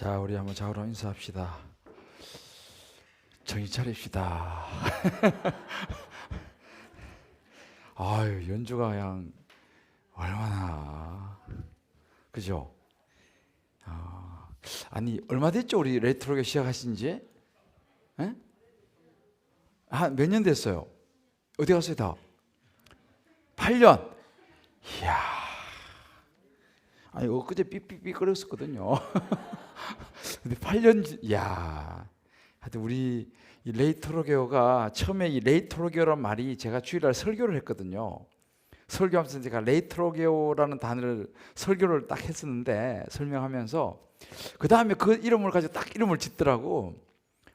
자, 우리 한번 좌우로 인사합시다. 정신 차립시다. 아유, 연주가 그냥 얼마나 그죠? 아니 얼마 됐죠? 우리 레트로게 시작하신지? 한 몇 년 됐어요? 어디 갔어요 다? 8년. 이야. 아니 엊그제 삐삐삐 끓였었거든요. 근데 8년, 이야. 하여튼 우리 이 레이트로게어가 처음에 이 레이트로게어란 말이 제가 주일날 설교를 했거든요. 설교하면서 제가 레이트로게어라는 단어를 설교를 딱 했었는데 설명하면서 그 다음에 그 이름을 가지고 딱 이름을 짓더라고.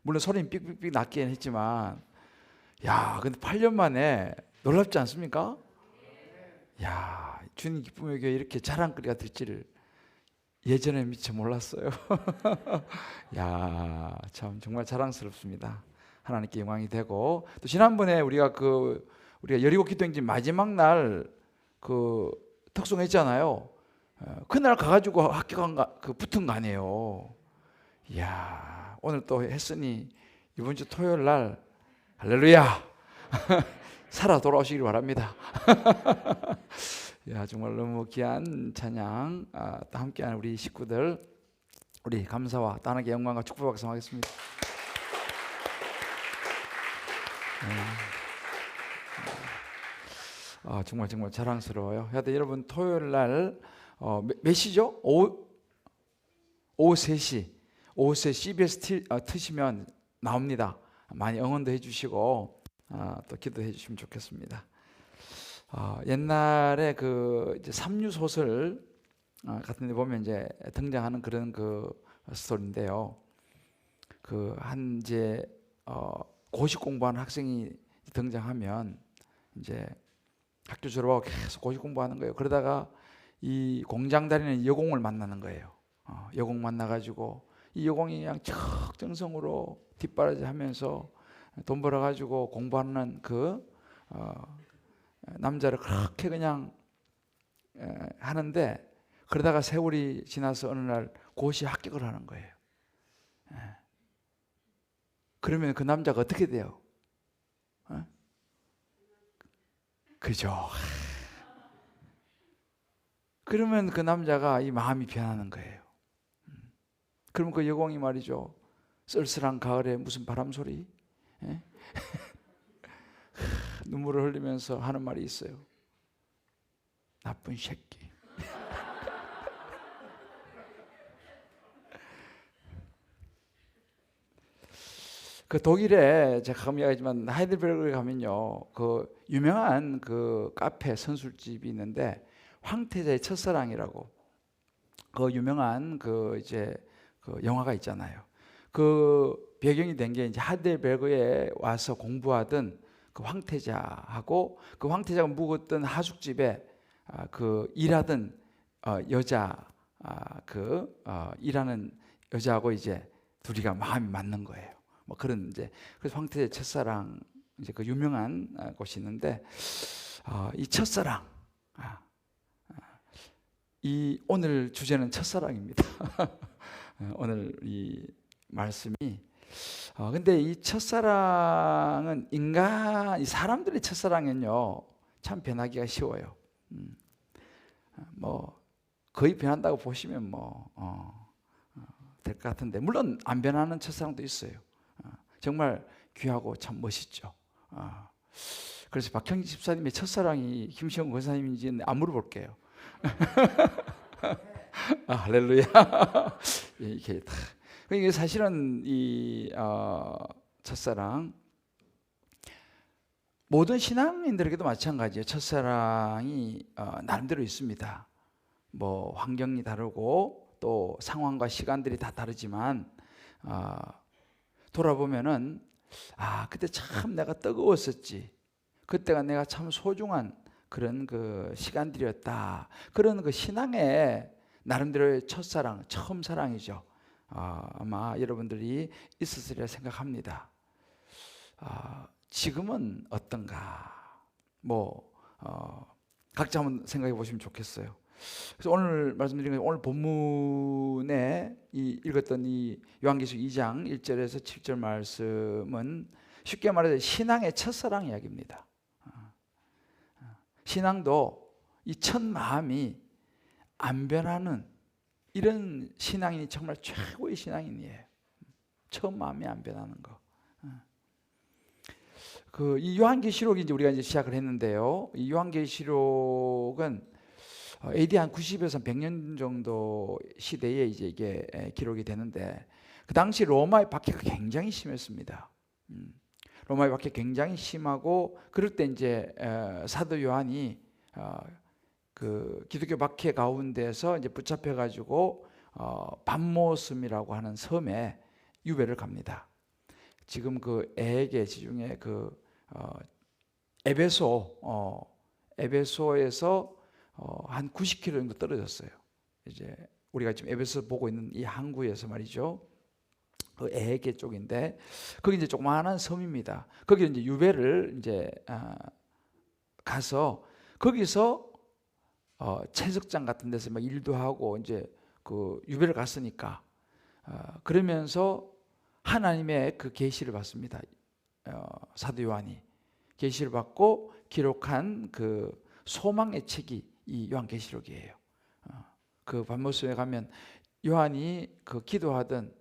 물론 소리는 삑삑삑 났긴 했지만, 야, 근데 8년 만에 놀랍지 않습니까? 야, 주님 기쁨의 교회 이렇게 자랑거리가 될지를 예전에 미처 몰랐어요. 야, 참 정말 자랑스럽습니다. 하나님께 영광이 되고, 또 지난번에 우리가 여리고 기도행진 마지막 날 특송했잖아요. 그날 가가지고 합격한 붙은 거 아니에요. 이야, 오늘 또 했으니 이번 주 토요일 날 할렐루야 살아 돌아오시길 바랍니다. 야, 정말 너무 귀한 찬양, 또 함께하는 우리 식구들, 우리 감사와 따뜻하게 영광과 축복 박성하겠습니다. 정말 자랑스러워요. 하여튼 여러분 토요일 날 몇 시죠? 오후 3시 CBS 트시면 나옵니다. 많이 응원도 해주시고 또 기도해 주시면 좋겠습니다. 옛날에 이제 삼류 소설 같은 데 보면 이제 등장하는 그런 스토리인데요. 이제 고시 공부하는 학생이 등장하면 이제 학교 졸업하고 계속 고시 공부하는 거예요. 그러다가 이 공장 다니는 여공을 만나는 거예요. 여공 만나가지고 이 여공이 그냥 적정성으로 뒷바라지 하면서 돈 벌어가지고 공부하는 남자를 그렇게 그냥 하는데, 그러다가 세월이 지나서 어느 날 고시 합격을 하는 거예요. 그러면 그 남자가 어떻게 돼요? 그죠? 그러면 그 남자가 이 마음이 변하는 거예요. 그러면 그 여공이 말이죠, 쓸쓸한 가을에 무슨 바람 소리? 눈물을 흘리면서 하는 말이 있어요. 나쁜 새끼. 독일에 제가 가끔 이야기하지만 하이델베르크에 가면요, 유명한 카페 선술집이 있는데 황태자의 첫사랑이라고 유명한 영화가 있잖아요. 배경이 된 게 이제 하이델베르크에 와서 공부하던 황태자하고 황태자가 묵었던 하숙집에 일하던 여자, 일하는 여자하고 이제 둘이가 마음이 맞는 거예요. 뭐 그런 그래서 황태자의 첫사랑, 이제 유명한 곳이 있는데, 이 첫사랑, 오늘 주제는 첫사랑입니다. 오늘 이 말씀이, 근데 이 첫사랑은 사람들의 첫사랑은요, 참 변하기가 쉬워요. 뭐 거의 변한다고 보시면 될 것 같은데, 물론 안 변하는 첫사랑도 있어요. 정말 귀하고 참 멋있죠. 그래서 박형진 집사님의 첫사랑이 김시영 권사님인지는 안 물어볼게요. 할렐루야. 이게 그러니까 사실은 이 첫사랑, 모든 신앙인들에게도 마찬가지예요. 첫사랑이 나름대로 있습니다. 뭐 환경이 다르고 또 상황과 시간들이 다 다르지만, 돌아보면은 그때 참 내가 뜨거웠었지, 그때가 내가 참 소중한 그런 시간들이었다, 그런 신앙의 나름대로의 첫사랑, 처음 사랑이죠. 아마 여러분들이 있었으리라 생각합니다. 지금은 어떤가? 각자 한번 생각해 보시면 좋겠어요. 그래서 오늘 말씀드린 건 오늘 본문에 읽었던 이 요한계시록 2장 1절에서 7절 말씀은 쉽게 말해서 신앙의 첫사랑 이야기입니다. 신앙도 이 첫 마음이 안 변하는 이런 신앙인이 정말 최고의 신앙인이에요. 첫 마음이 안 변하는 거. 이 요한계시록이 이제 우리가 이제 시작을 했는데요. 이 요한계시록은 AD 한 90에서 100년 정도 시대에 이제 이게 기록이 되는데, 그 당시 로마의 박해가 굉장히 심했습니다. 로마의 박해 굉장히 심하고, 그럴 때 이제 사도 요한이 그 기독교 박해 가운데서 이제 붙잡혀 가지고 밤모섬이라고 하는 섬에 유배를 갑니다. 지금 그 에게 지중해 그 에베소에서 한 90km 정도 떨어졌어요. 이제 우리가 지금 에베소 보고 있는 이 항구에서 말이죠. 그 에게 쪽인데 거기 이제 조그마한 섬입니다. 거기 이제 유배를 이제 가서 거기서 채석장 같은 데서 막 일도 하고 이제 그 유배를 갔으니까 그러면서 하나님의 그 계시를 받습니다. 사도 요한이 계시를 받고 기록한 그 소망의 책이 이 요한계시록이에요. 그 밤모섬에 가면 요한이 그 기도하던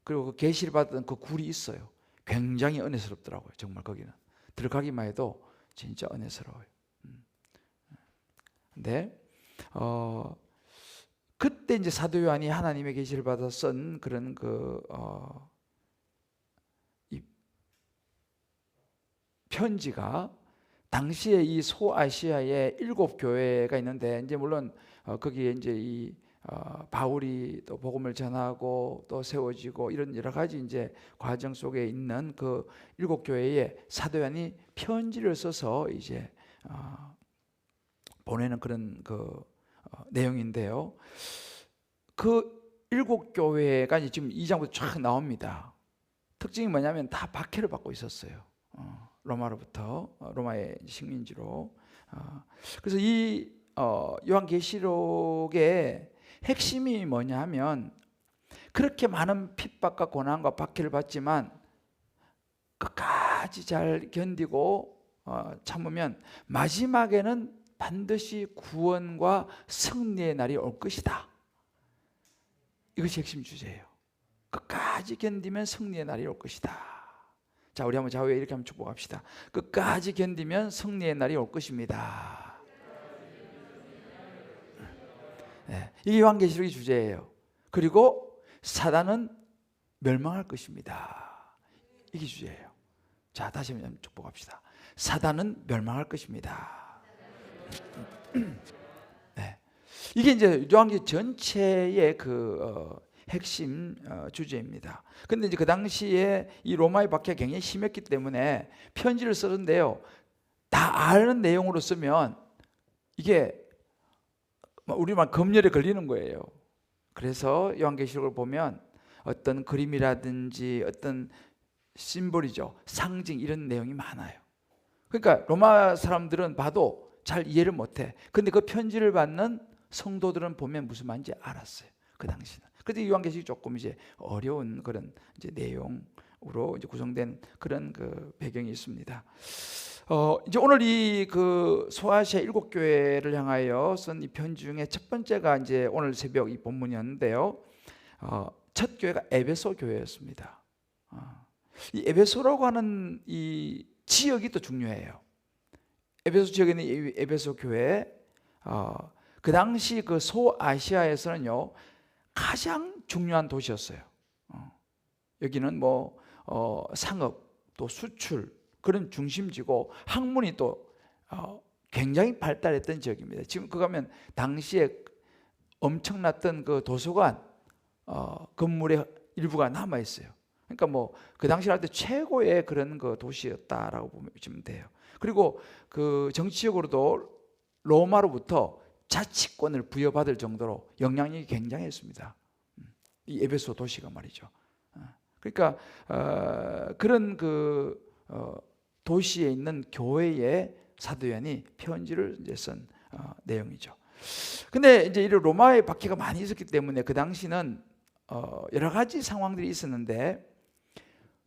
그리고 그 계시를 받던 그 굴이 있어요. 굉장히 은혜스럽더라고요. 정말 거기는 들어가기만 해도 진짜 은혜스러워요. 근데 그때 이제 사도 요한이 하나님의 계시를 받아 쓴 그런 이 편지가 당시에 이 소아시아에 7교회가 있는데, 이제 물론 거기에 이제 이 바울이 또 복음을 전하고 또 세워지고 이런 여러 가지 이제 과정 속에 있는 그 7교회에 사도 요한이 편지를 써서 이제 보내는 그런 내용인데요. 그 7교회가 이제 지금 2장부터 쫙 나옵니다. 특징이 뭐냐면 다 박해를 받고 있었어요. 로마로부터, 로마의 식민지로. 그래서 이 요한계시록의 핵심이 뭐냐 하면, 그렇게 많은 핍박과 고난과 박해를 받지만 끝까지 잘 견디고 참으면 마지막에는 반드시 구원과 승리의 날이 올 것이다. 이것이 핵심 주제예요. 끝까지 견디면 승리의 날이 올 것이다. 자, 우리 한번 좌우에 이렇게 한번 축복합시다. 끝까지 견디면 승리의 날이 올 것입니다. 네, 이게 요한계시록의 주제예요. 그리고 사단은 멸망할 것입니다. 이게 주제예요. 자, 다시 한번 축복합시다. 사단은 멸망할 것입니다. 네, 이게 이제 요한계시록 전체의 핵심 주제입니다. 근데 이제 그 당시에 이 로마의 박해가 굉장히 심했기 때문에 편지를 쓰는데요, 다 아는 내용으로 쓰면 이게 우리말 검열에 걸리는 거예요. 그래서 요한계시록을 보면 어떤 그림이라든지 어떤 심볼이죠, 상징, 이런 내용이 많아요. 그러니까 로마 사람들은 봐도 잘 이해를 못해. 근데 그 편지를 받는 성도들은 보면 무슨 말인지 알았어요, 그 당시는. 그런데 요한계시록이 조금 이제 어려운 그런 이제 내용으로 이제 구성된 그런 그 배경이 있습니다. 이제 오늘 이 소아시아 7교회를 향하여 쓴 이 편지 중에 첫 번째가 이제 오늘 새벽 이 본문이었는데요. 첫 교회가 에베소 교회였습니다. 이 에베소라고 하는 이 지역이 또 중요해요. 에베소 지역에 있는 이 에베소 교회, 그 당시 그 소아시아에서는요 가장 중요한 도시였어요. 여기는 뭐 상업 또 수출 그런 중심지고 학문이 또 굉장히 발달했던 지역입니다. 지금 그 가면 당시에 엄청났던 그 도서관 건물의 일부가 남아 있어요. 그러니까 뭐 그 당시 할 때 최고의 그런 그 도시였다라고 보시면 돼요. 그리고 그 정치적으로도 로마로부터 자치권을 부여받을 정도로 영향력이 굉장했습니다. 이 에베소 도시가 말이죠. 그러니까 그런 도시에 있는 교회에 사도 요한이 편지를 이제 쓴 내용이죠. 근데 이제 이 로마의 박해가 많이 있었기 때문에 그 당시는 여러 가지 상황들이 있었는데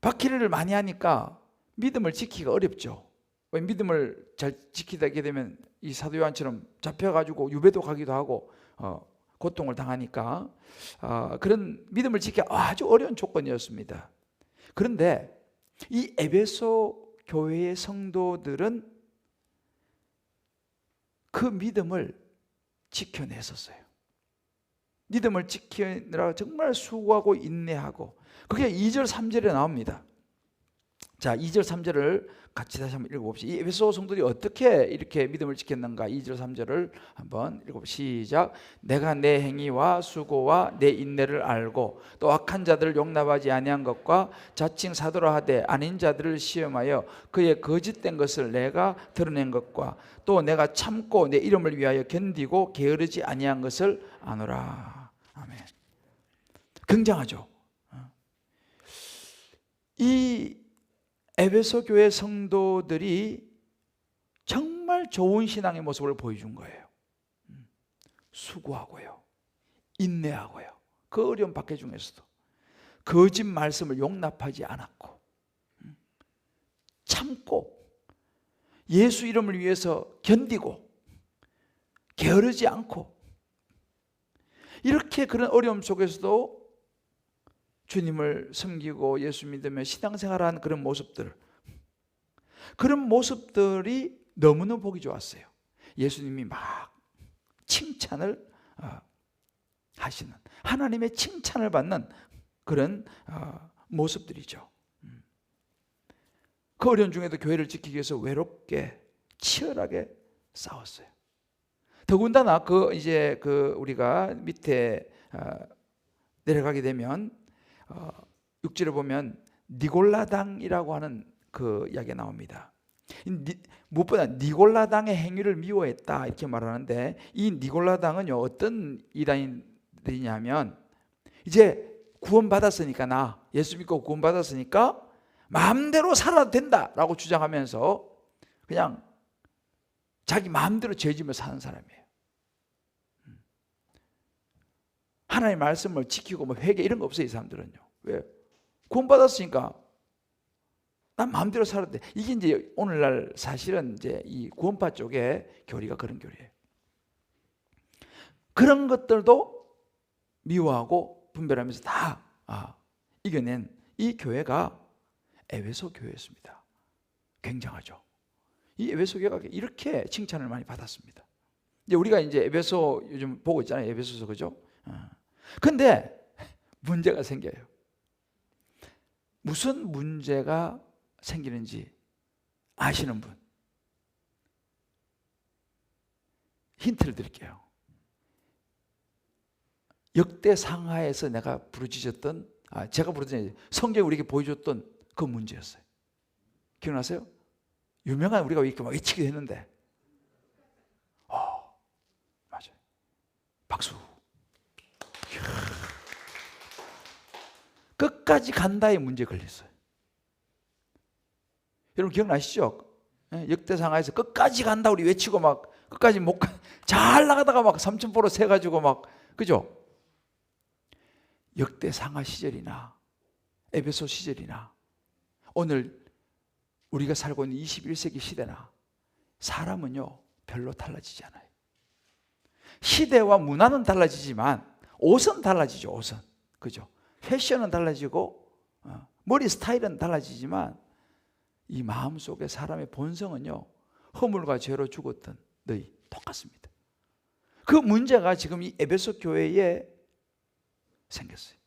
박해를 많이 하니까 믿음을 지키기가 어렵죠. 왜 믿음을 잘 지키게 되면 이 사도 요한처럼 잡혀가지고 유배도 가기도 하고 고통을 당하니까 그런 믿음을 지키기 아주 어려운 조건이었습니다. 그런데 이 에베소 교회의 성도들은 그 믿음을 지켜냈었어요. 믿음을 지키느라 정말 수고하고 인내하고, 그게 2절 3절에 나옵니다. 자, 2절 3절을 같이 다시 한번 읽어봅시다. 이 에베소 성도들이 어떻게 이렇게 믿음을 지켰는가, 2절 3절을 한번 읽어봅시다. 시작. 내가 내 행위와 수고와 내 인내를 알고 또 악한 자들을 용납하지 아니한 것과 자칭 사도라 하되 아닌 자들을 시험하여 그의 거짓된 것을 내가 드러낸 것과 또 내가 참고 내 이름을 위하여 견디고 게으르지 아니한 것을 아노라. 아멘. 굉장하죠. 이 에베소 교회 성도들이 정말 좋은 신앙의 모습을 보여준 거예요. 수고하고요, 인내하고요, 그 어려운 박해 중에서도 거짓 말씀을 용납하지 않았고, 참고 예수 이름을 위해서 견디고 게으르지 않고, 이렇게 그런 어려움 속에서도 주님을 섬기고 예수 믿으며 신앙생활하는 그런 모습들, 그런 모습들이 너무너무 보기 좋았어요. 예수님이 막 칭찬을 하시는, 하나님의 칭찬을 받는 그런 모습들이죠. 그 어려운 중에도 교회를 지키기 위해서 외롭게 치열하게 싸웠어요. 더군다나 우리가 밑에 내려가게 되면 6절에 보면 니골라당이라고 하는 그 이야기가 나옵니다. 무엇보다 니골라당의 행위를 미워했다 이렇게 말하는데, 이 니골라당은요 어떤 이단들이냐면, 이제 구원받았으니까, 예수 믿고 구원받았으니까 마음대로 살아도 된다라고 주장하면서 그냥 자기 마음대로 죄지며 사는 사람이에요. 하나님의 말씀을 지키고 뭐 회개 이런 거 없어요. 이 사람들은요. 왜? 구원받았으니까 난 마음대로 살아도 돼. 이게 이제 오늘날 사실은 이제 이 구원파 쪽의 교리가 그런 교리예요. 그런 것들도 미워하고 분별하면서 다 이겨낸 이 교회가 에베소 교회였습니다. 굉장하죠. 이 에베소 교회가 이렇게 칭찬을 많이 받았습니다. 이제 우리가 이제 에베소 요즘 보고 있잖아요. 에베소서, 그죠? 근데 문제가 생겨요. 무슨 문제가 생기는지 아시는 분? 힌트를 드릴게요. 역대 상하에서 내가 부르짖었던, 제가 부르짖었던, 성경이 우리에게 보여줬던 그 문제였어요. 기억나세요? 유명한, 우리가 이렇게 막 외치기도 했는데, 맞아요. 박수. 끝까지 간다의 문제에 걸렸어요. 여러분 기억나시죠? 역대상하에서 끝까지 간다 우리 외치고 막 끝까지 못 가, 잘 나가다가 막 삼천포로 세가지고 막, 그죠? 역대상하 시절이나 에베소 시절이나 오늘 우리가 살고 있는 21세기 시대나 사람은요 별로 달라지지 않아요. 시대와 문화는 달라지지만 옷은 달라지죠. 옷은, 그죠? 패션은 달라지고 머리 스타일은 달라지지만 이 마음속에 사람의 본성은요 허물과 죄로 죽었던 너희 똑같습니다. 그 문제가 지금 이 에베소 교회에 생겼어요.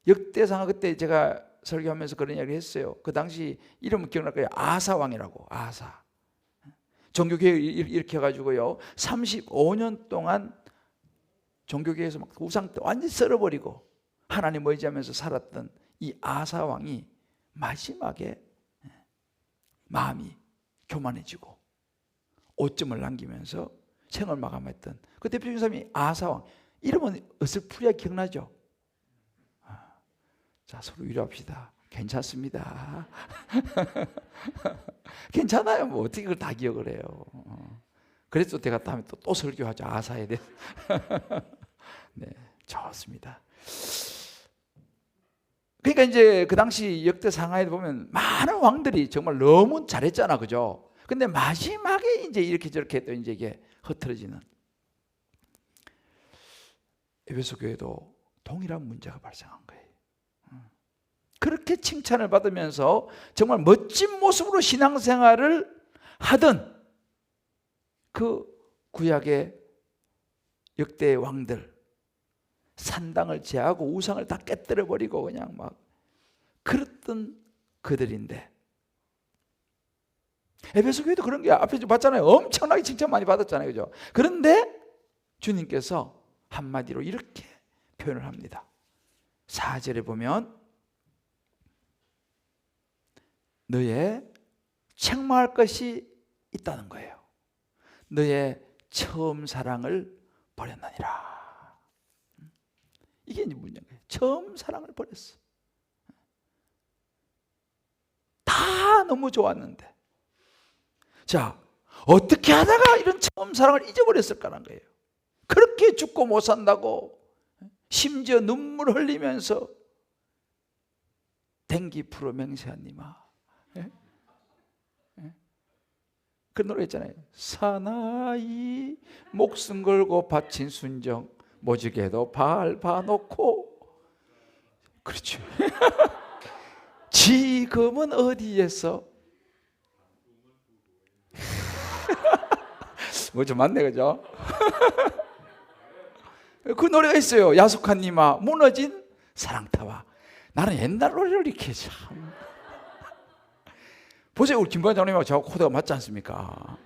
역대상하, 그때 제가 설교하면서 그런 이야기를 했어요. 그 당시 이름은 기억날 거예요. 아사왕이라고. 아사. 종교개혁 이렇게 해가지고요 35년 동안 종교계에서 막 우상 완전히 썰어버리고 하나님 의지하면서 살았던 이 아사 왕이 마지막에 마음이 교만해지고 오점을 남기면서 생을 마감했던 그 대표적인 사람이 아사 왕. 이름은 어설프게 기억나죠? 자, 서로 위로합시다. 괜찮습니다. 괜찮아요. 뭐 어떻게 그걸 다 기억을 해요. 그래서 제가 다음에 또 설교하죠. 아사에 대해서. 네, 좋습니다. 그러니까 이제 그 당시 역대 상하에 보면 많은 왕들이 정말 너무 잘했잖아, 그죠? 근데 마지막에 이제 이렇게 저렇게 또 이제 이게 흐트러지는, 에베소 교회도 동일한 문제가 발생한 거예요. 그렇게 칭찬을 받으면서 정말 멋진 모습으로 신앙생활을 하던 그 구약의 역대 왕들, 산당을 제하고 우상을 다 깨뜨려 버리고 그냥 막 그랬던 그들인데, 에베소 교회도 그런 게 앞에 봤잖아요. 엄청나게 칭찬 많이 받았잖아요, 그죠? 그런데 주님께서 한마디로 이렇게 표현을 합니다. 4절에 보면 너의 책망할 것이 있다는 거예요. 너의 처음 사랑을 버렸느니라. 이게 이제 문제인 거예요. 처음 사랑을 버렸어. 다 너무 좋았는데, 자, 어떻게 하다가 이런 처음 사랑을 잊어버렸을까라는 거예요. 그렇게 죽고 못 산다고 심지어 눈물 흘리면서 댕기 프로 맹세하니마. 그 노래 있잖아요. 사나이 목숨 걸고 바친 순정 모지게도 밟아놓고. 그렇죠. 지금은 어디에서? 뭐 좀 맞네, 그죠? 그 노래가 있어요. 야속한님아 무너진 사랑타와. 나는 옛날 노래를 이렇게 참. 보세요, 우리 김반장님하고 저하고 코드가 맞지 않습니까?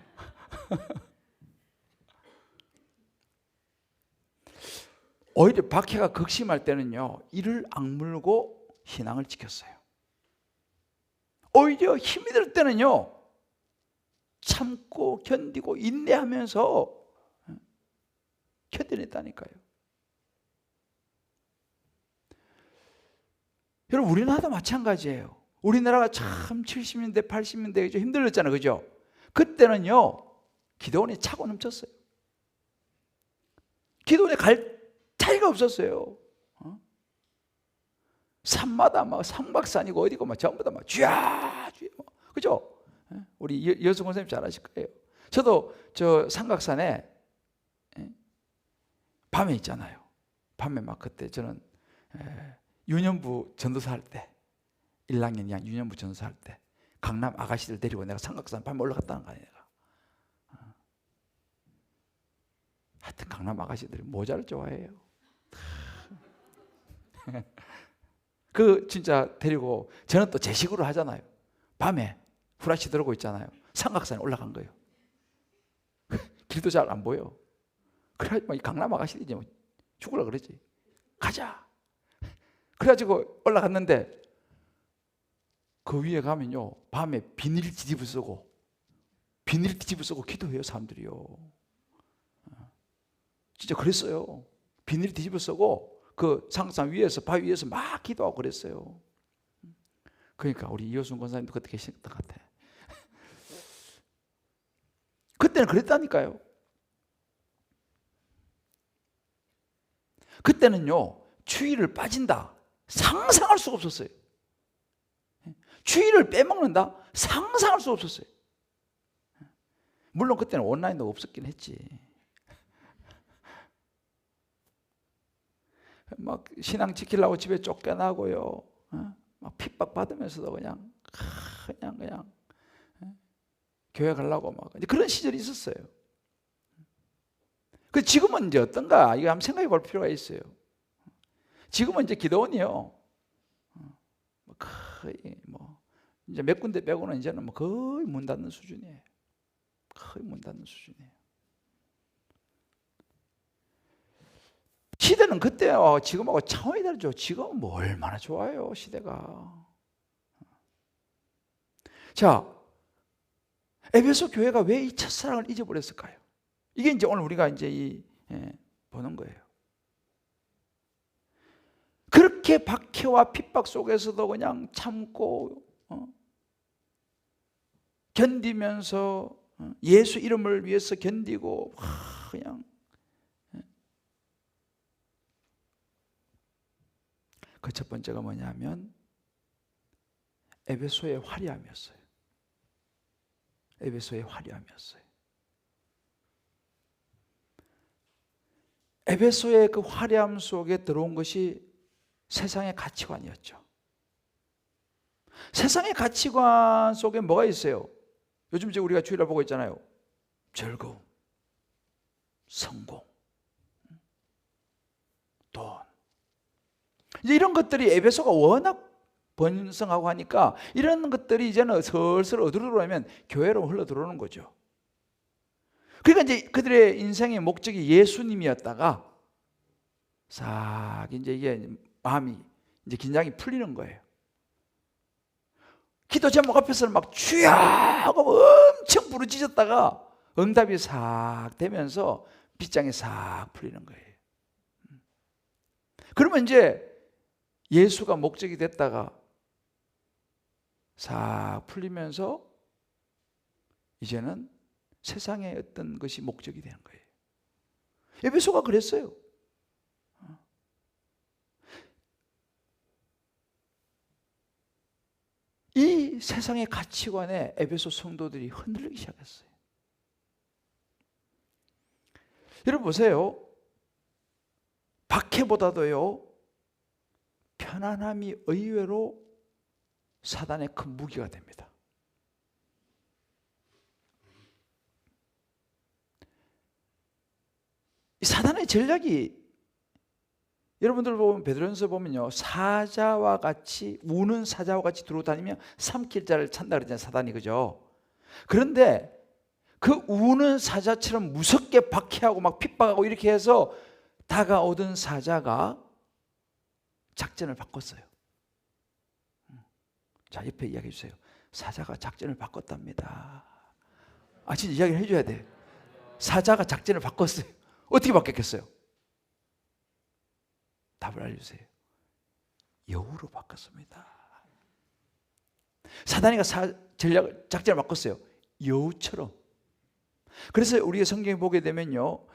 오히려 박해가 극심할 때는요, 이를 악물고 신앙을 지켰어요. 오히려 힘이 들 때는요, 참고 견디고 인내하면서 견뎌냈다니까요. 여러분, 우리나라도 마찬가지예요. 우리나라가 참 70년대 80년대에 좀 힘들었잖아요, 그죠? 그때는요 기도원이 차고 넘쳤어요. 기도원에 갈 자리가 없었어요. 산마다 막 상박산이고 어디고 막 전부 다 막 쥐야 그죠? 우리 여수 권사님 잘 아실 거예요. 저도 저 삼각산에 밤에 있잖아요. 밤에 막 그때 저는 유년부 전도사 할 때, 1학년 2학년 유년부 전도사 할 때 강남 아가씨들 데리고 내가 삼각산 밤에 올라갔다는 거 아니에요. 하여튼 강남 아가씨들이 모자를 좋아해요. 그 진짜 데리고, 저는 또 제 식으로 하잖아요. 밤에 후라시 들고 있잖아요. 삼각산에 올라간 거예요. 길도 잘 안 보여. 그래가지고 강남 아가씨들이 뭐 죽으라 그러지. 가자. 그래가지고 올라갔는데 그 위에 가면요, 밤에 비닐 뒤집어 쓰고 기도해요, 사람들이요. 진짜 그랬어요. 비닐 뒤집어 쓰고 그 상상 위에서, 바위 위에서 막 기도하고 그랬어요. 그러니까 우리 이호순 권사님도 그때 계셨던 것 같아. 그때는 그랬다니까요. 그때는요, 추위를 빠진다 상상할 수가 없었어요. 추위를 빼먹는다 상상할 수 없었어요. 물론 그때는 온라인도 없었긴 했지. 막 신앙 지키려고 집에 쫓겨나고요, 막 핍박 받으면서도 그냥 교회 가려고 막 그런 시절이 있었어요. 그 지금은 이제 어떤가, 이거 한번 생각해 볼 필요가 있어요. 지금은 이제 기도원이요, 거의 뭐 이제 몇 군데 빼고는 이제는 뭐 거의 문 닫는 수준이에요. 거의 문 닫는 수준이에요. 시대는 그때와 지금하고 차원이 다르죠. 지금은 뭐 얼마나 좋아요, 시대가. 자, 에베소 교회가 왜 이 첫사랑을 잊어버렸을까요? 이게 이제 오늘 우리가 이제 보는 거예요. 그렇게 박해와 핍박 속에서도 그냥 참고 견디면서 예수 이름을 위해서 견디고 그냥. 그 첫 번째가 뭐냐면 에베소의 화려함이었어요. 에베소의 화려함이었어요. 에베소의 그 화려함 속에 들어온 것이 세상의 가치관이었죠. 세상의 가치관 속에 뭐가 있어요? 요즘 이제 우리가 주일날 보고 있잖아요. 즐거움, 성공, 돈. 이제 이런 것들이 에베소가 워낙 번성하고 하니까 이런 것들이 이제는 슬슬 어디로 들어오면 교회로 흘러 들어오는 거죠. 그러니까 이제 그들의 인생의 목적이 예수님이었다가 싹 이제 이게 마음이 이제 긴장이 풀리는 거예요. 기도 제목 앞에서는 막 주여 하고 엄청 부르짖었다가 응답이 싹 되면서 빗장이 싹 풀리는 거예요. 그러면 이제 예수가 목적이 됐다가 싹 풀리면서 이제는 세상의 어떤 것이 목적이 되는 거예요. 에베소가 그랬어요. 이 세상의 가치관에 에베소 성도들이 흔들리기 시작했어요. 여러분 보세요. 박해보다도요, 편안함이 의외로 사단의 큰 무기가 됩니다. 이 사단의 전략이 여러분들 보면 베드로전서 보면요, 사자와 같이 우는 사자와 같이 두루 다니며 삼킬 자를 찾는다 그러잖아요, 사단이. 그죠? 그런데 그 우는 사자처럼 무섭게 박해하고 막 핍박하고 이렇게 해서 다가오던 사자가 작전을 바꿨어요. 자, 옆에 이야기해 주세요. 사자가 작전을 바꿨답니다. 아, 진짜 이야기를 해줘야 돼. 사자가 작전을 바꿨어요. 어떻게 바뀌었겠어요? 답을 알려주세요. 여우로 바꿨습니다. 사단이가 작전을 바꿨어요. 여우처럼. 그래서 우리가 성경에 보게 되면요,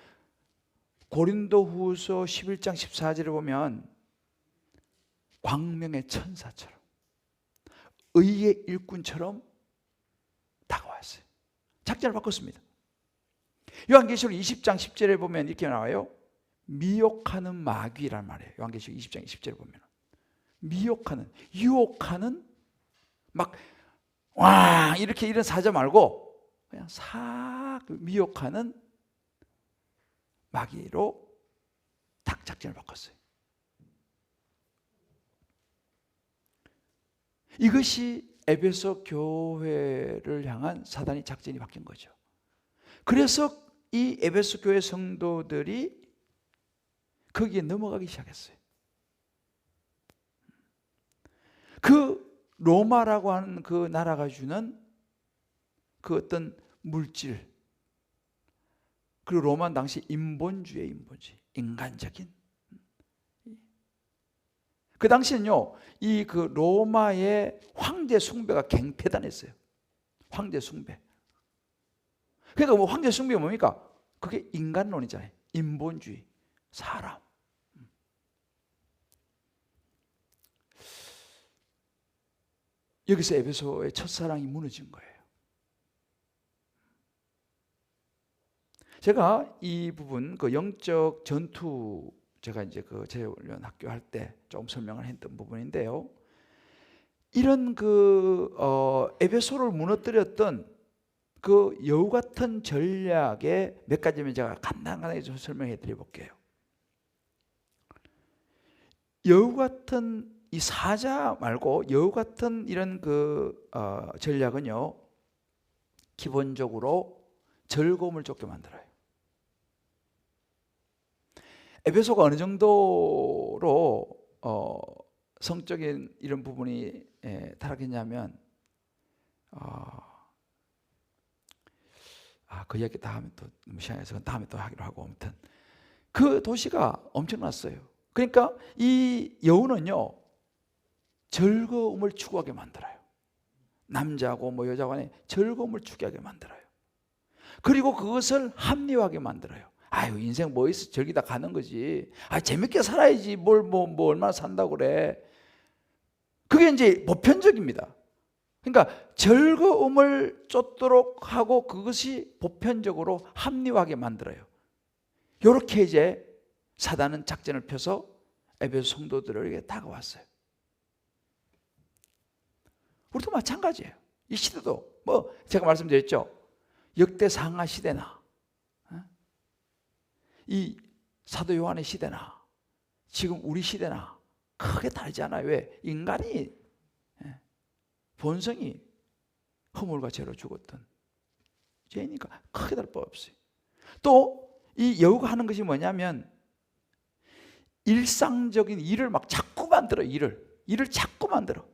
고린도후서 11장 14절에 보면 광명의 천사처럼 의의 일꾼처럼 다가왔어요. 작전을 바꿨습니다. 요한계시록 20장 10절에 보면 이렇게 나와요. 미혹하는 마귀란 말이에요. 요한계시록 20장 20절에 보면 미혹하는, 유혹하는, 막 와 이렇게 이런 사자 말고 그냥 싹 미혹하는 마귀로 딱 작전을 바꿨어요. 이것이 에베소 교회를 향한 사단의 작전이 바뀐 거죠. 그래서 이 에베소 교회 성도들이 거기에 넘어가기 시작했어요. 그 로마라고 하는 그 나라가 주는 그 어떤 물질, 그리고 로마는 당시 인본주의, 인간적인. 그 당시는요, 이 그 로마의 황제 숭배가 갱패단했어요. 황제 숭배. 그러니까 뭐 황제 숭배가 뭡니까? 그게 인간론이잖아요. 인본주의, 사람. 여기서 에베소의 첫사랑이 무너진 거예요. 제가 이 부분, 그 영적 전투, 제가 이제 그 재훈련 학교 할 때 좀 설명을 했던 부분인데요. 이런 에베소를 무너뜨렸던 그 여우 같은 전략의 몇 가지만 제가 간단하게 좀 설명해 드려 볼게요. 여우 같은 이 사자 말고 여우 같은 이런 전략은요, 기본적으로 즐거움을 쫓게 만들어요. 에베소가 어느 정도로 성적인 이런 부분이 타락했냐면, 그 이야기 다 하면 또 너무 시간에서 다음에 또 하기로 하고, 아무튼 그 도시가 엄청났어요. 그러니까 이 여우는요, 즐거움을 추구하게 만들어요. 남자고 뭐 여자고 간에 즐거움을 추구하게 만들어요. 그리고 그것을 합리화하게 만들어요. 아유, 인생 뭐 있어, 즐기다 가는 거지. 아, 재밌게 살아야지. 뭐 얼마나 산다고 그래. 그게 이제 보편적입니다. 그러니까 즐거움을 쫓도록 하고 그것이 보편적으로 합리화하게 만들어요. 이렇게 이제 사단은 작전을 펴서 에베소 성도들에게 다가왔어요. 우리도 마찬가지예요. 이 시대도 뭐 제가 말씀드렸죠. 역대 상하 시대나 이 사도 요한의 시대나 지금 우리 시대나 크게 다르지 않아요. 왜? 인간이 본성이 허물과 죄로 죽었던 죄니까 크게 다를 바 없어요. 또 이 여우가 하는 것이 뭐냐면 일상적인 일을 막 자꾸 만들어. 일을 자꾸 만들어.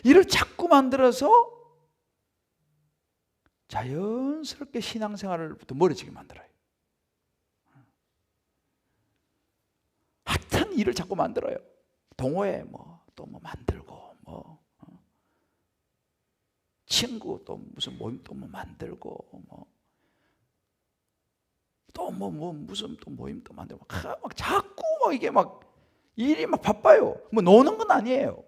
일을 자꾸 만들어서 자연스럽게 신앙생활을부터 멀어지게 만들어요. 핫한 일을 자꾸 만들어요. 동호회 또 뭐 만들고 친구 또 무슨 모임 또 뭐 만들고 또 무슨 또 모임 또 만들고 막 자꾸 이게 막 일이 막 바빠요. 뭐 노는 건 아니에요.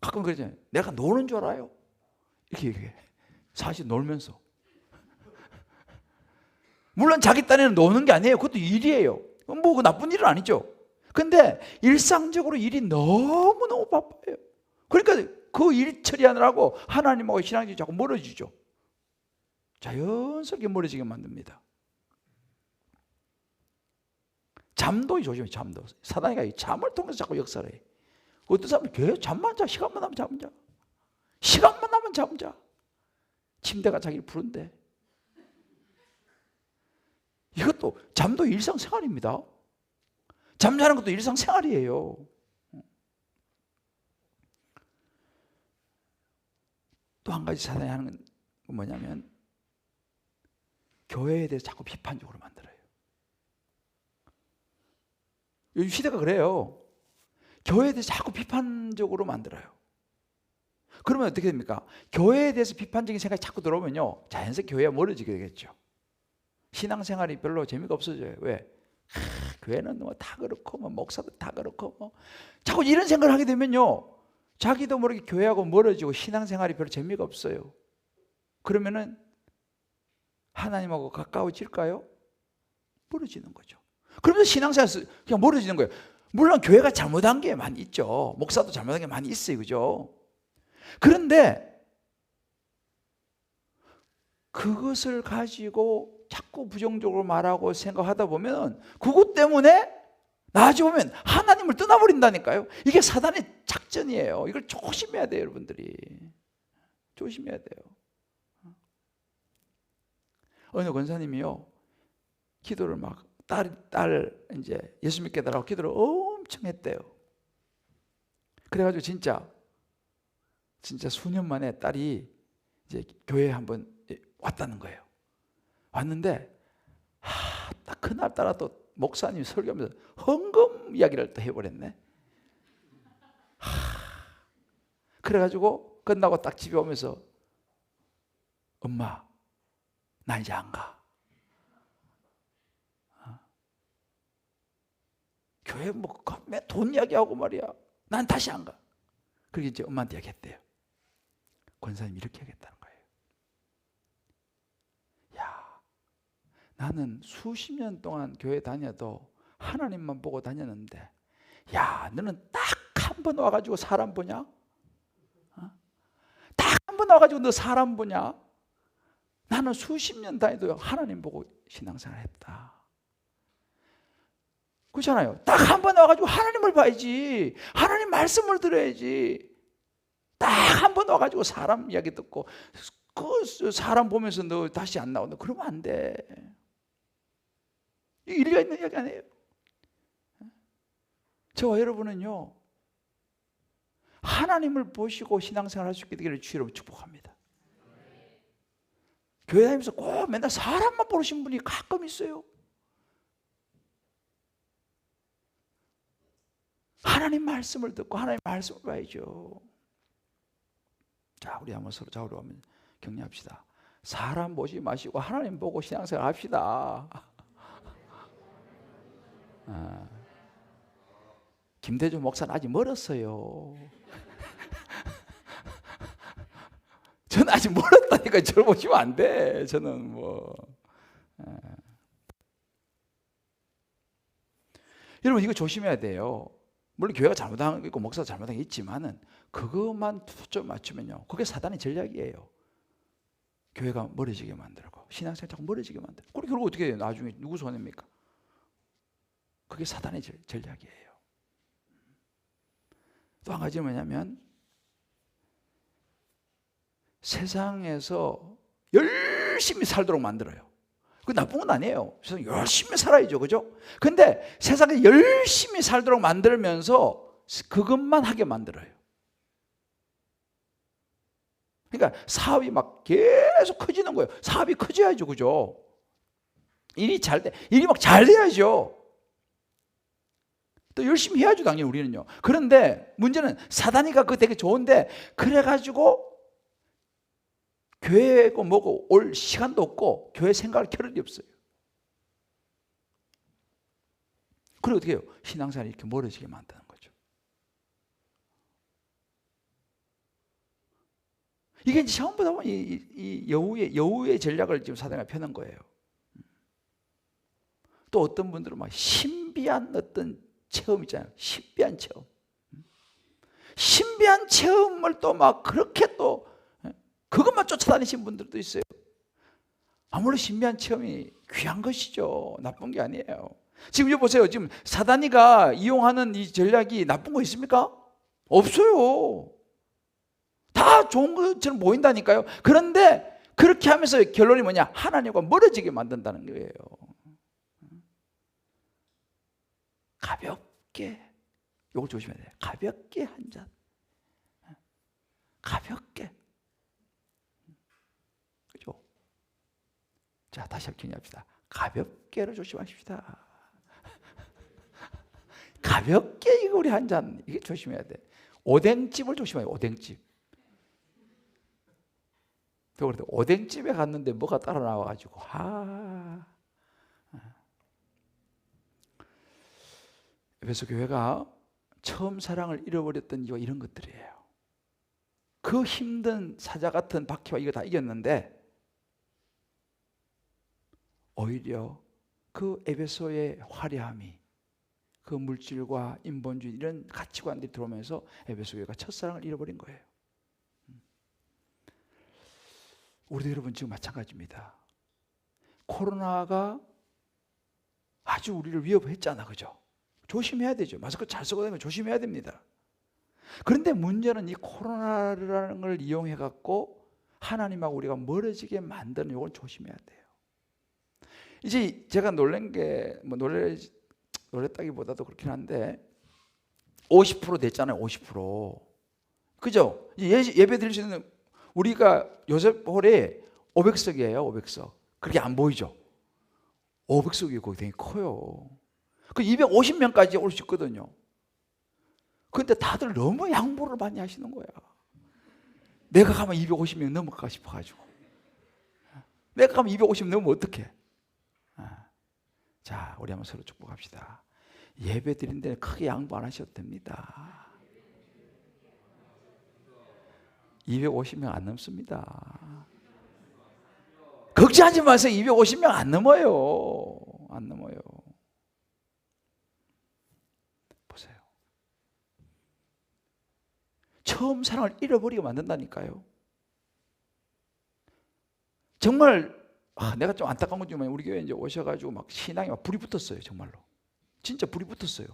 가끔 그러잖아요. 내가 노는 줄 알아요. 이렇게 얘기해. 사실 놀면서. 물론 자기 딴에는 노는 게 아니에요. 그것도 일이에요. 뭐 나쁜 일은 아니죠. 근데 일상적으로 일이 너무너무 바빠요. 그러니까 그 일 처리하느라고 하나님하고 신앙이 자꾸 멀어지죠. 자연스럽게 멀어지게 만듭니다. 잠도 조심해. 잠도 사단이가 이 잠을 통해서 자꾸 역사를 해. 어떤 사람은 계속 잠만 자. 시간만 나면 잠 자. 시간만 나면 잠 자. 침대가 자기를 부른대. 이것도 잠도 일상생활입니다. 잠자는 것도 일상생활이에요. 또 한 가지 사단이 하는 건 뭐냐면 교회에 대해서 자꾸 비판적으로 만들어요. 요즘 시대가 그래요. 교회에 대해서 자꾸 비판적으로 만들어요. 그러면 어떻게 됩니까? 교회에 대해서 비판적인 생각이 자꾸 들어오면요, 자연스럽게 교회가 멀어지게 되겠죠. 신앙생활이 별로 재미가 없어져요. 왜? 교회는 뭐 다 그렇고 목사도 다 그렇고 자꾸 이런 생각을 하게 되면요, 자기도 모르게 교회하고 멀어지고 신앙생활이 별로 재미가 없어요. 그러면은 하나님하고 가까워질까요? 멀어지는 거죠. 그러면서 신앙생활에서 그냥 멀어지는 거예요. 물론 교회가 잘못한 게 많이 있죠. 목사도 잘못한 게 많이 있어요. 그죠? 그런데 그것을 가지고 자꾸 부정적으로 말하고 생각하다 보면 그것 때문에 나중에 보면 하나님을 떠나버린다니까요. 이게 사단의 작전이에요. 이걸 조심해야 돼요, 여러분들이. 조심해야 돼요. 어느 권사님이요, 기도를 막 딸 이제 예수 믿게 해달라고 기도를 엄청 했대요. 그래가지고 진짜 수년 만에 딸이 이제 교회에 한번 왔다는 거예요. 왔는데 딱 그날따라 또 목사님이 설교하면서 헌금 이야기를 또 해버렸네. 그래가지고 끝나고 딱 집에 오면서 엄마, 나 이제 안 가. 교회 뭐 돈 이야기하고 말이야. 난 다시 안 가. 그렇게 이제 엄마한테 얘기했대요. 권사님 이렇게 하겠다는 거예요. 야, 나는 수십 년 동안 교회 다녀도 하나님만 보고 다녔는데, 야, 너는 딱 한 번 와가지고 사람 보냐? 딱 한 번 와가지고 너 사람 보냐? 나는 수십 년 다녀도 하나님 보고 신앙생활 했다. 그렇잖아요. 딱 한 번 와가지고 하나님을 봐야지. 하나님 말씀을 들어야지. 딱 한 번 와가지고 사람 이야기 듣고 그 사람 보면서 너 다시 안 나온다. 그러면 안 돼. 일리가 있는 이야기 아니에요. 저와 여러분은요, 하나님을 보시고 신앙생활 할 수 있게 되기를 주로 축복합니다. 교회 다니면서 꼭 맨날 사람만 보시는 분이 가끔 있어요. 하나님 말씀을 듣고 하나님 말씀을 봐야죠. 자, 우리 한번 서로 좌우로 하면 격려합시다. 사람 보지 마시고 하나님 보고 신앙생활 합시다. 김대중 목사는 아직 멀었어요. 저는 아직 멀었다니까. 저를 보시면 안 돼. 저는 여러분 이거 조심해야 돼요. 물론 교회가 잘못한 게 있고 목사가 잘못한 게 있지만은 그것만 초점 맞추면요, 그게 사단의 전략이에요. 교회가 멀어지게 만들고 신앙생활 자꾸 멀어지게 만들고. 그리고 결국 어떻게 해요? 나중에 누구 손해입니까? 그게 사단의 전략이에요. 또 한 가지는 뭐냐면 세상에서 열심히 살도록 만들어요. 그 나쁜 건 아니에요. 세상 열심히 살아야죠, 그죠? 근데 세상에 열심히 살도록 만들면서 그것만 하게 만들어요. 그러니까 사업이 막 계속 커지는 거예요. 사업이 커져야죠, 그죠? 일이 막 잘 돼야죠. 또 열심히 해야죠, 당연히 우리는요. 그런데 문제는 사단이가 그거 되게 좋은데, 그래가지고 교회고 뭐고 올 시간도 없고 교회 생각할 겨를이 없어요. 그리고 어떻게 해요? 신앙생활이 이렇게 멀어지게 만드는 거죠. 이게 이제 처음 보다 보면 이 여우의 전략을 지금 사단이 펴는 거예요. 또 어떤 분들은 막 신비한 어떤 체험 있잖아요. 신비한 체험. 신비한 체험을 또 막 그렇게 또 그것만 쫓아다니신 분들도 있어요. 아무리 신비한 체험이 귀한 것이죠. 나쁜 게 아니에요. 지금 여기 보세요. 지금 사단이가 이용하는 이 전략이 나쁜 거 있습니까? 없어요. 다 좋은 것처럼 보인다니까요. 그런데 그렇게 하면서 결론이 뭐냐? 하나님과 멀어지게 만든다는 거예요. 가볍게, 이걸 조심해야 돼요. 가볍게 한 잔. 가볍게. 그죠? 자, 다시 한번 정리합시다. 가볍게를 조심하십시다. 가볍게 이거 우리 한 잔, 이게 조심해야 돼. 오뎅집을 조심해요. 오뎅집. 그런데 오뎅집에 갔는데 뭐가 따라 나와가지고 에베소 교회가 처음 사랑을 잃어버렸던 이유가 이런 것들이에요. 그 힘든 사자 같은 박해와 이거 다 이겼는데 오히려 그 에베소의 화려함이, 그 물질과 인본주의 이런 가치관들이 들어오면서 에베소 교회가 첫사랑을 잃어버린 거예요. 우리도 여러분 지금 마찬가지입니다. 코로나가 아주 우리를 위협했잖아, 그죠? 조심해야 되죠. 마스크 잘 쓰고 다니면 조심해야 됩니다. 그런데 문제는 이 코로나라는 걸 이용해 갖고 하나님하고 우리가 멀어지게 만드는 이걸 조심해야 돼요. 이제 제가 놀란 게 놀랬다기보다도 그렇긴 한데 50% 됐잖아요. 50%. 그죠? 예배 드릴 수 있는 우리가 요셉홀이 500석이에요. 500석. 그렇게 안 보이죠? 500석이 거기 되게 커요. 그 250명까지 올 수 있거든요. 그런데 다들 너무 양보를 많이 하시는 거야. 내가 가면 250명 넘어가 싶어가지고. 내가 가면 250명 넘으면 어떡해? 자, 우리 한번 서로 축복합시다. 예배 드린 데는 크게 양보 안 하셔도 됩니다. 250명 안 넘습니다. 걱정하지 마세요. 250명 안 넘어요. 안 넘어요. 보세요. 처음 사랑을 잃어버리게 만든다니까요. 정말 내가 좀 안타까운 건 우리 교회에 이제 오셔가지고 막 신앙이 막 불이 붙었어요. 정말로. 진짜 불이 붙었어요.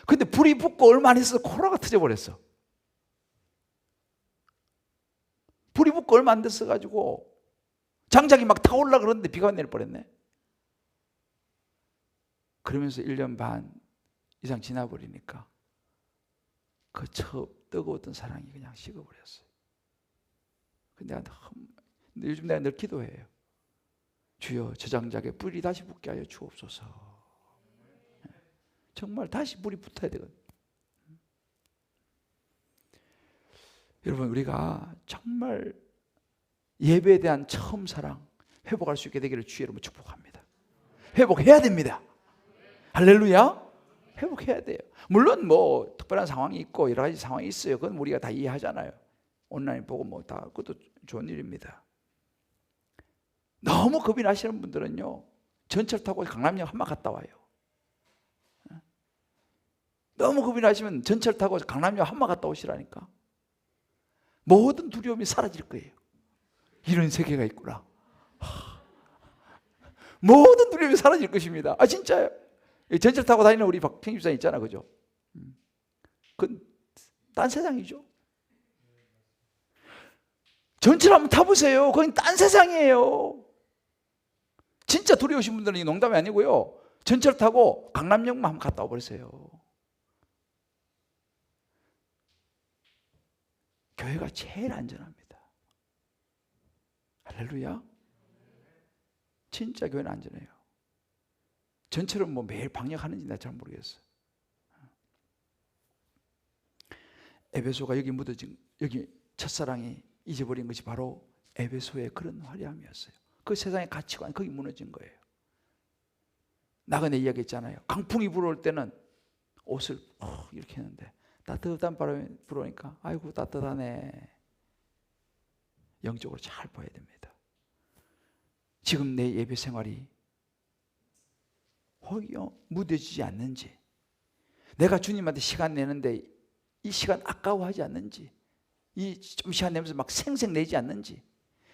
근데 불이 붙고 얼마 안 있어서 코로나가 터져버렸어. 불이 붙고 얼마 안 됐어가지고 장작이 막 타올라 그러는데 비가 내릴 뻔했네. 그러면서 1년 반 이상 지나버리니까 그 뜨거웠던 사랑이 그냥 식어버렸어요. 근데 요즘 내가 늘 기도해요. 주여 저 장작에 불이 다시 붙게 하여 주옵소서. 정말 다시 불이 붙어야 되거든요. 여러분 우리가 정말 예배에 대한 처음 사랑 회복할 수 있게 되기를 주의 이름으로 축복합니다. 회복해야 됩니다. 할렐루야. 회복해야 돼요. 물론 뭐 특별한 상황이 있고 여러 가지 상황이 있어요. 그건 우리가 다 이해하잖아요. 온라인 보고 뭐 다 그것도 좋은 일입니다. 너무 겁이 나시는 분들은요, 전철 타고 강남역 한번 갔다 와요. 너무 겁이 나시면 전철 타고 강남역 한번 갔다 오시라니까. 모든 두려움이 사라질 거예요. 이런 세계가 있구나. 모든 두려움이 사라질 것입니다. 아, 진짜요. 전철 타고 다니는 우리 박평 집사님 있잖아, 그죠? 그건 딴 세상이죠. 전철 한번 타보세요. 그건 딴 세상이에요. 진짜 두려우신 분들은 이 농담이 아니고요, 전철 타고 강남역만 한번 갔다 와버리세요. 교회가 제일 안전합니다. 할렐루야. 진짜 교회는 안전해요. 전철은 뭐 매일 방역하는지 나 잘 모르겠어요. 에베소가 여기 묻어진, 여기 첫사랑이 잊어버린 것이 바로 에베소의 그런 화려함이었어요. 그 세상의 가치관, 거기 무너진 거예요. 나그네 이야기했잖아요. 강풍이 불어올 때는 옷을 이렇게 했는데 따뜻한 바람이 불어오니까 아이고 따뜻하네. 영적으로 잘 봐야 됩니다. 지금 내 예배 생활이 무뎌지지 않는지, 내가 주님한테 시간 내는데 이 시간 아까워하지 않는지, 이 좀 시간 내면서 막 생색내지 않는지,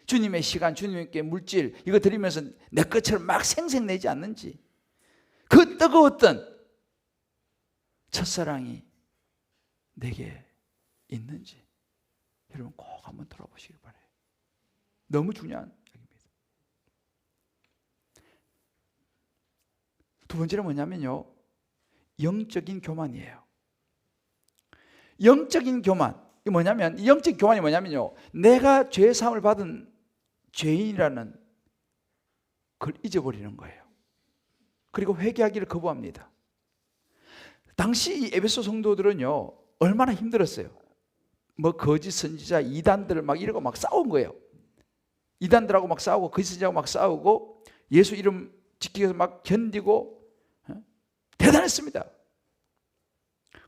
주님의 시간, 주님께 물질 이거 드리면서 내 것처럼 막 생색내지 않는지, 그 뜨거웠던 첫사랑이 내게 있는지 여러분 꼭 한번 돌아보시길 바라요. 너무 중요한 얘기입니다. 두 번째는 뭐냐면요, 영적인 교만이에요. 영적인 교만. 이게 뭐냐면, 이 영적인 교만이 뭐냐면요, 내가 죄 사함을 받은 죄인이라는 걸 잊어버리는 거예요. 그리고 회개하기를 거부합니다. 당시 이 에베소 성도들은요, 얼마나 힘들었어요. 뭐 거짓 선지자, 이단들을 막 이러고 막 싸운 거예요. 이단들하고 막 싸우고 거짓 선지자하고 막 싸우고 예수 이름 지키기 위해서 막 견디고 대단했습니다.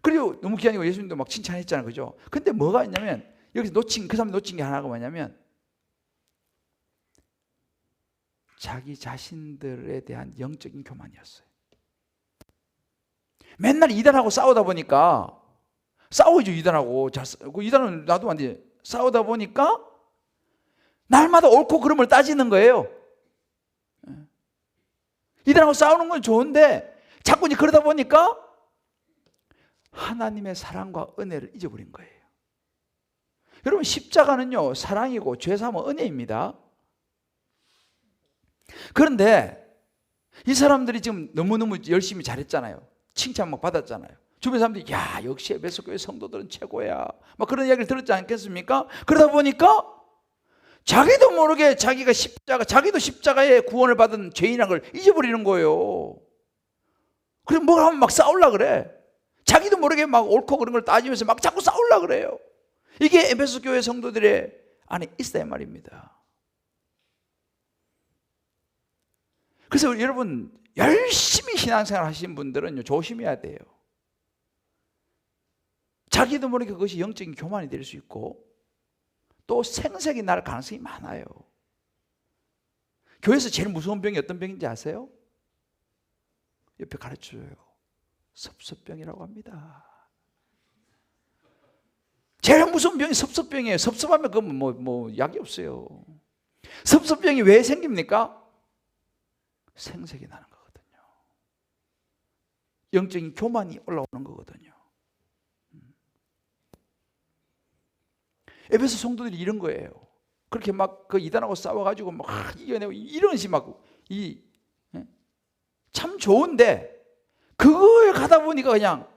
그리고 너무 귀한 거 예수님도 막 칭찬했잖아요, 그죠? 근데 뭐가 있냐면 여기서 그 사람 놓친 게 하나가 뭐냐면 자기 자신들에 대한 영적인 교만이었어요. 맨날 이단하고 싸우다 보니까, 싸우죠 이단하고. 이단은 나도 안 돼. 싸우다 보니까 날마다 옳고 그름을 따지는 거예요. 이단하고 싸우는 건 좋은데 자꾸 이제 그러다 보니까 하나님의 사랑과 은혜를 잊어버린 거예요. 여러분, 십자가는요 사랑이고 죄사함은 은혜입니다. 그런데 이 사람들이 지금 너무너무 열심히 잘했잖아요. 칭찬 막 받았잖아요. 주변 사람들이 야 역시 에베소 교회 성도들은 최고야 막 그런 이야기를 들었지 않겠습니까? 그러다 보니까 자기도 모르게 자기가 자기도 십자가의 구원을 받은 죄인이라는 걸 잊어버리는 거예요. 그래서 뭘 하면 막 싸우려고 그래. 자기도 모르게 막 옳고 그런 걸 따지면서 막 자꾸 싸우려고 그래요. 이게 에베소 교회 성도들의 안에 있어야 말입니다. 그래서 여러분, 열심히 신앙생활 하시는 분들은 조심해야 돼요. 자기도 모르게 그것이 영적인 교만이 될 수 있고 또 생색이 날 가능성이 많아요. 교회에서 제일 무서운 병이 어떤 병인지 아세요? 옆에 가르쳐줘요. 섭섭병이라고 합니다. 제일 무서운 병이 섭섭병이에요. 섭섭하면 그건 뭐 약이 없어요. 섭섭병이 왜 생깁니까? 생색이 나는 거거든요. 영적인 교만이 올라오는 거거든요. 에베소 성도들이 이런 거예요. 그렇게 막 그 이단하고 싸워가지고 막 이겨내고 이런 식 막 참 좋은데 그걸 가다 보니까 그냥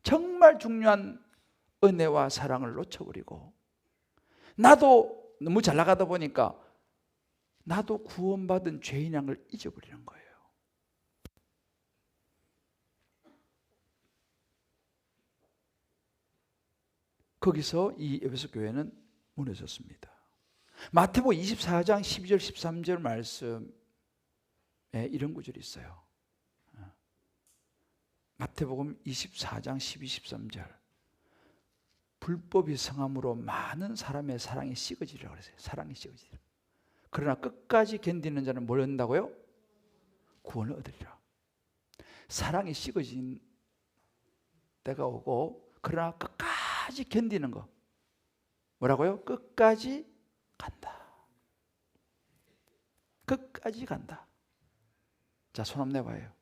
정말 중요한 은혜와 사랑을 놓쳐버리고, 나도 너무 잘 나가다 보니까 나도 구원받은 죄인이라는 걸 잊어버리는 거예요. 거기서 이 에베소 교회는 무너졌습니다. 마태복음 24장 12절 13절 말씀에 이런 구절이 있어요. 마태복음 24장 12, 13절. 불법이 성함으로 많은 사람의 사랑이 식어지리라고 그랬어요. 사랑이 식어지리라. 그러나 끝까지 견디는 자는 뭘 얻는다고요? 구원을 얻으리라. 사랑이 식어진 때가 오고, 그러나 끝까지 견디는 거 뭐라고요? 끝까지 간다. 끝까지 간다. 자, 손 한번 내봐요.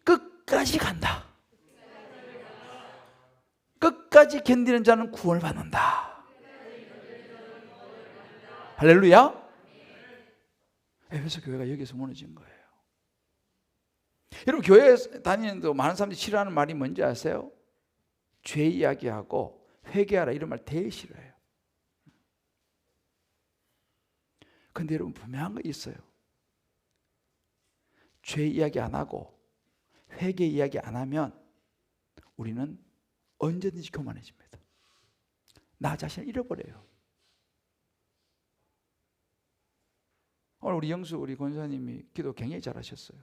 끝까지 간다. 끝까지 견디는 자는 구원을 받는다. 할렐루야. 에베소 교회가 여기서 무너진 거예요. 여러분, 교회 다니는데 많은 사람들이 싫어하는 말이 뭔지 아세요? 죄 이야기하고 회개하라, 이런 말 되게 싫어해요. 근데 여러분, 분명한 거 있어요. 죄 이야기 안 하고 회개 이야기 안 하면 우리는 언제든지 교만해집니다. 나 자신을 잃어버려요. 오늘 우리 영수 우리 권사님이 기도 굉장히 잘하셨어요.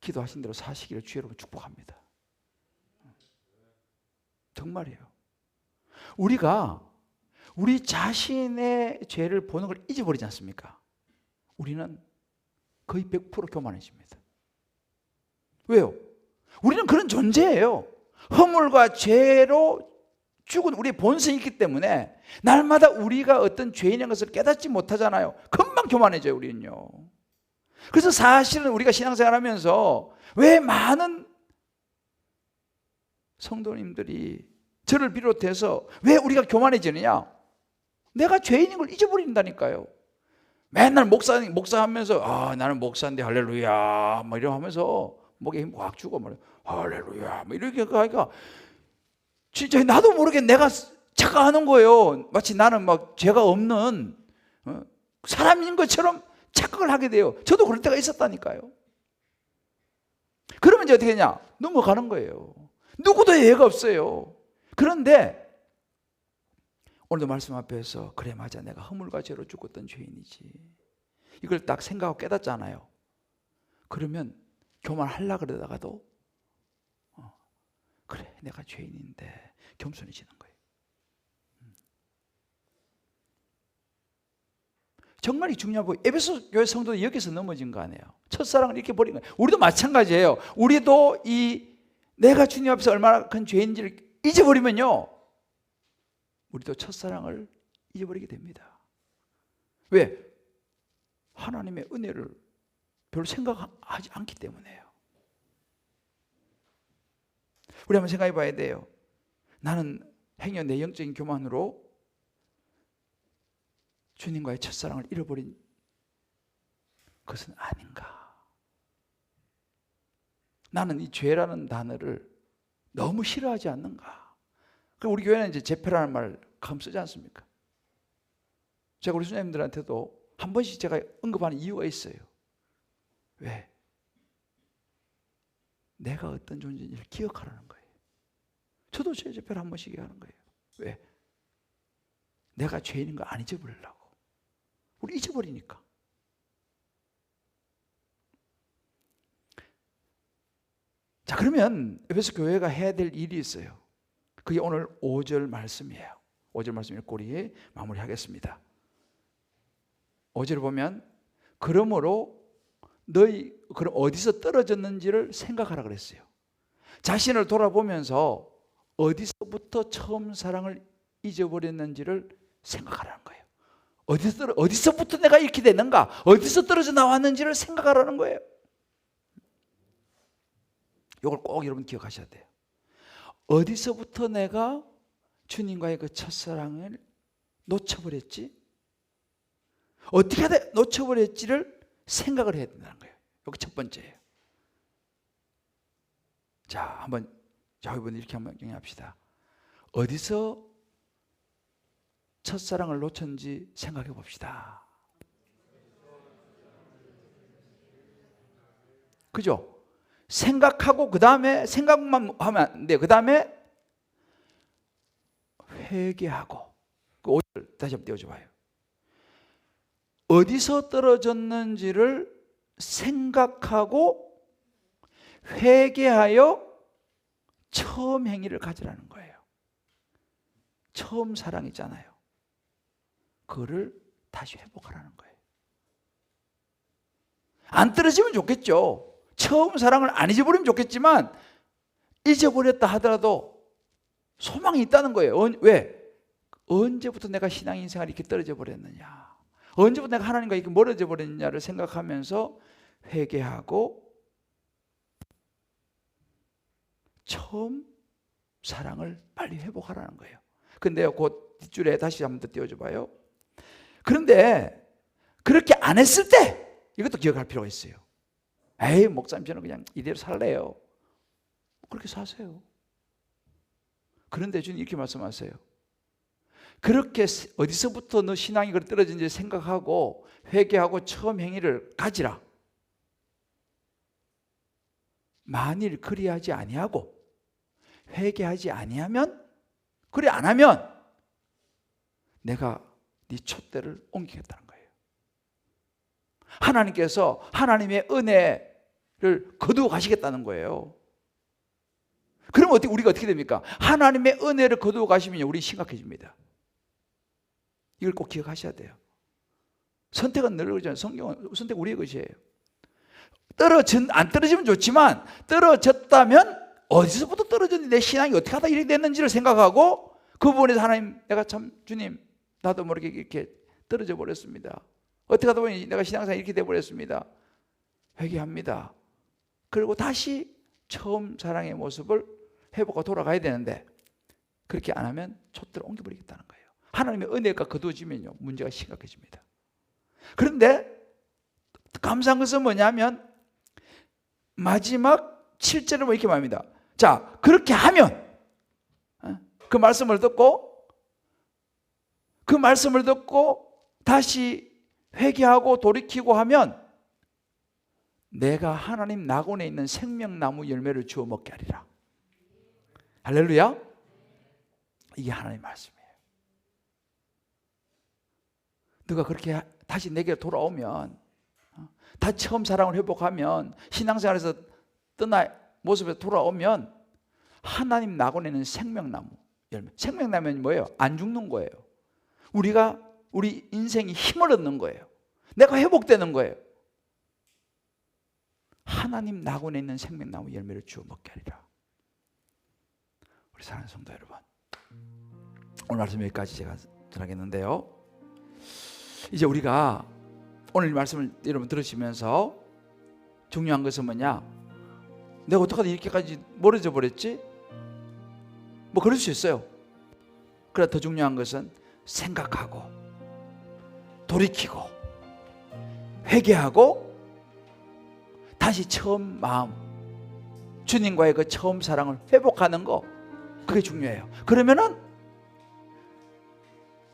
기도하신 대로 사시기를 주의 이름으로 축복합니다. 정말이에요. 우리가 우리 자신의 죄를 보는 걸 잊어버리지 않습니까? 우리는 거의 100% 교만해집니다. 왜요? 우리는 그런 존재예요. 허물과 죄로 죽은 우리의 본성이 있기 때문에 날마다 우리가 어떤 죄인인 것을 깨닫지 못하잖아요. 금방 교만해져요, 우리는요. 그래서 사실은 우리가 신앙생활하면서 왜 많은 성도님들이 저를 비롯해서 왜 우리가 교만해지느냐? 내가 죄인인 걸 잊어버린다니까요. 맨날 목사하면서 나는 목사인데 할렐루야 막 이러 하면서 목에 힘 확 주고 말이야. 할렐루야 뭐 이렇게 하니까 진짜 나도 모르게 내가 착각하는 거예요. 마치 나는 막 죄가 없는 사람인 것처럼 착각을 하게 돼요. 저도 그럴 때가 있었다니까요. 그러면 이제 어떻게 되냐? 넘어가는 거예요. 누구도 예외가 없어요. 그런데 오늘도 말씀 앞에서 그래 맞아, 내가 허물과 죄로 죽었던 죄인이지, 이걸 딱 생각하고 깨닫잖아요. 그러면 교만하려고 그러다가도 그래 내가 죄인인데 겸손해지는 거예요. 정말 이 중요하고, 에베소 교회 성도도 여기서 넘어진 거 아니에요. 첫사랑을 이렇게 버린 거예요. 우리도 마찬가지예요. 우리도 내가 주님 앞에서 얼마나 큰 죄인지를 잊어버리면요, 우리도 첫사랑을 잊어버리게 됩니다. 왜? 하나님의 은혜를 별로 생각하지 않기 때문에요. 우리 한번 생각해 봐야 돼요. 나는 행여 내 영적인 교만으로 주님과의 첫사랑을 잃어버린 것은 아닌가? 나는 이 죄라는 단어를 너무 싫어하지 않는가? 우리 교회는 이제 제패라는 말 가끔 쓰지 않습니까? 제가 우리 수녀님들한테도 한 번씩 제가 언급하는 이유가 있어요. 왜? 내가 어떤 존재인지를 기억하라는 거예요. 저도 제 제패를 한 번씩 하는 거예요. 왜? 내가 죄인인 거 안 잊어버리려고. 우리 잊어버리니까. 자, 그러면 에베소 교회가 해야 될 일이 있어요. 그게 오늘 5절 말씀이에요. 5절 말씀 읽고 우리 마무리하겠습니다. 5절을 보면 그러므로 그럼 어디서 떨어졌는지를 생각하라 그랬어요. 자신을 돌아보면서 어디서부터 처음 사랑을 잊어버렸는지를 생각하라는 거예요. 어디서부터 내가 이렇게 됐는가? 어디서 떨어져 나왔는지를 생각하라는 거예요. 이걸 꼭 여러분 기억하셔야 돼요. 어디서부터 내가 주님과의 그 첫사랑을 놓쳐버렸지? 어떻게 놓쳐버렸지를 생각을 해야 된다는 거예요. 이게 첫 번째예요. 자, 한번 여러분 이렇게 한번 정리합시다. 어디서 첫사랑을 놓쳤는지 생각해 봅시다. 그죠? 생각하고 그 다음에 생각만 하면 안 돼요. 그 다음에 회개하고 그 5절 다시 한번 띄워줘 봐요. 어디서 떨어졌는지를 생각하고 회개하여 처음 행위를 가지라는 거예요. 처음 사랑 있잖아요. 그거를 다시 회복하라는 거예요. 안 떨어지면 좋겠죠. 처음 사랑을 안 잊어버리면 좋겠지만 잊어버렸다 하더라도 소망이 있다는 거예요. 왜? 언제부터 내가 신앙 인생을 이렇게 떨어져 버렸느냐, 언제부터 내가 하나님과 이렇게 멀어져 버렸느냐를 생각하면서 회개하고 처음 사랑을 빨리 회복하라는 거예요. 근데요, 그 뒷줄에 다시 한번 더 띄워줘 봐요. 그런데 그렇게 안 했을 때 이것도 기억할 필요가 있어요. 에이, 목사님 저는 그냥 이대로 살래요. 그렇게 사세요. 그런데 주님 이렇게 말씀하세요. 그렇게 어디서부터 너 신앙이 떨어진지 생각하고 회개하고 처음 행위를 가지라. 만일 그리하지 아니하고 회개하지 아니하면, 그래 안 하면 내가 네 촛대를 옮기겠다는 거예요. 하나님께서 하나님의 은혜를 거두어 가시겠다는 거예요. 그럼 우리가 어떻게 됩니까? 하나님의 은혜를 거두어 가시면 우리 심각해집니다. 이걸 꼭 기억하셔야 돼요. 선택은 늘 그러잖아요. 성경은 선택 우리의 것이에요. 안 떨어지면 좋지만 떨어졌다면 어디서부터 떨어졌는지, 내 신앙이 어떻게 하다 이렇게 됐는지를 생각하고 그 부분에서 하나님, 내가 참 주님 나도 모르게 이렇게 떨어져 버렸습니다. 어떻게 하다 보니 내가 신앙생활이 이렇게 돼버렸습니다. 회개합니다. 그리고 다시 처음 사랑의 모습을 회복하고 돌아가야 되는데 그렇게 안 하면 촛대를 옮겨버리겠다는 거예요. 하나님의 은혜가 거두어지면요 문제가 심각해집니다. 그런데 감사한 것은 뭐냐면 마지막 7절을 이렇게 말합니다. 자, 그렇게 하면 그 말씀을 듣고 다시 회개하고 돌이키고 하면 내가 하나님 낙원에 있는 생명나무 열매를 주워 먹게 하리라. 할렐루야. 이게 하나님의 말씀이에요. 너가 그렇게 다시 내게 돌아오면, 다시 처음 사랑을 회복하면, 신앙생활에서 떠나 모습에 돌아오면 하나님 낙원에 있는 생명나무 열매. 생명나무는 뭐예요? 안 죽는 거예요. 우리 인생이 힘을 얻는 거예요. 내가 회복되는 거예요. 하나님 낙원에 있는 생명나무 열매를 주어 먹게 하리라. 우리 사랑하는 성도 여러분, 오늘 말씀 여기까지 제가 전하겠는데요, 이제 우리가 오늘 말씀을 여러분 들으시면서 중요한 것은 뭐냐, 내가 어떡하다 이렇게까지 멀어져 버렸지? 뭐 그럴 수 있어요. 그러나 더 중요한 것은 생각하고 돌이키고 회개하고 다시 처음 마음, 주님과의 그 처음 사랑을 회복하는 거, 그게 중요해요. 그러면은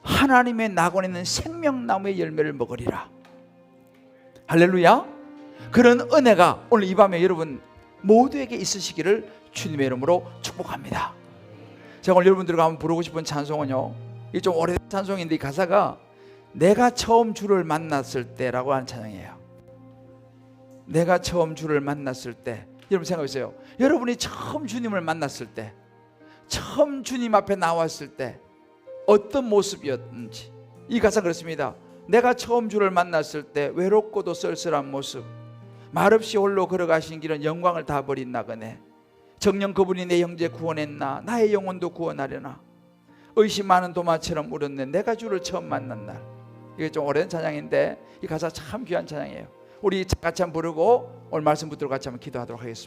하나님의 낙원에 있는 생명나무의 열매를 먹으리라. 할렐루야. 그런 은혜가 오늘 이 밤에 여러분 모두에게 있으시기를 주님의 이름으로 축복합니다. 제가 오늘 여러분들과 한번 부르고 싶은 찬송은요, 이게 좀 오래된 찬송인데 이 가사가 내가 처음 주를 만났을 때라고 하는 찬양이에요. 내가 처음 주를 만났을 때, 여러분 생각해보세요. 여러분이 처음 주님을 만났을 때, 처음 주님 앞에 나왔을 때 어떤 모습이었는지, 이 가사가 그렇습니다. 내가 처음 주를 만났을 때 외롭고도 쓸쓸한 모습, 말없이 홀로 걸어가신 길은 영광을 다 버린 나그네, 정녕 그분이 내 형제 구원했나, 나의 영혼도 구원하려나, 의심 많은 도마처럼 울었네, 내가 주를 처음 만난 날. 이게 좀 오래된 찬양인데 이 가사 참 귀한 찬양이에요. 우리 같이 한번 부르고 오늘 말씀 붙들고 같이 한번 기도하도록 하겠습니다.